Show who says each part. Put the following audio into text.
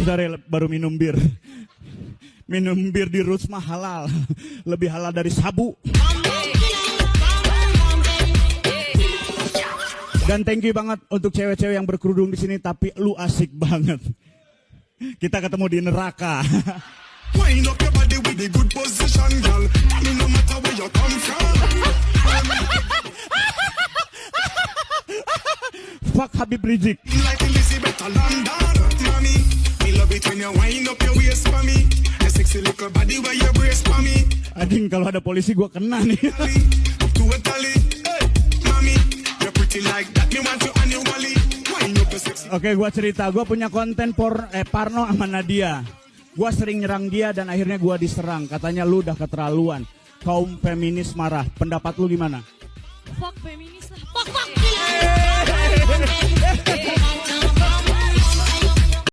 Speaker 1: sorry, baru minum bir. Minum bir di Roots mah halal. Lebih halal dari sabu. Dan thank you banget untuk cewek-cewek yang berkerudung di sini, tapi lu asik banget. Kita ketemu di neraka. Wind up your body with the good position, girl. No matter where you come from. Fuck Habib Rizik. Like Elizabeth London, mommy. Me love it when you wind up your waist for me. A sexy little body where you brace for me. Anjing, kalau ada polisi gua kena nih. Oke, gua cerita, gua punya konten Parno sama Nadia. Gua sering nyerang dia dan akhirnya gua diserang. Katanya lu udah keterlaluan. Kaum feminis marah. Pendapat lu gimana?
Speaker 2: Fuck feminis lah. Fuck.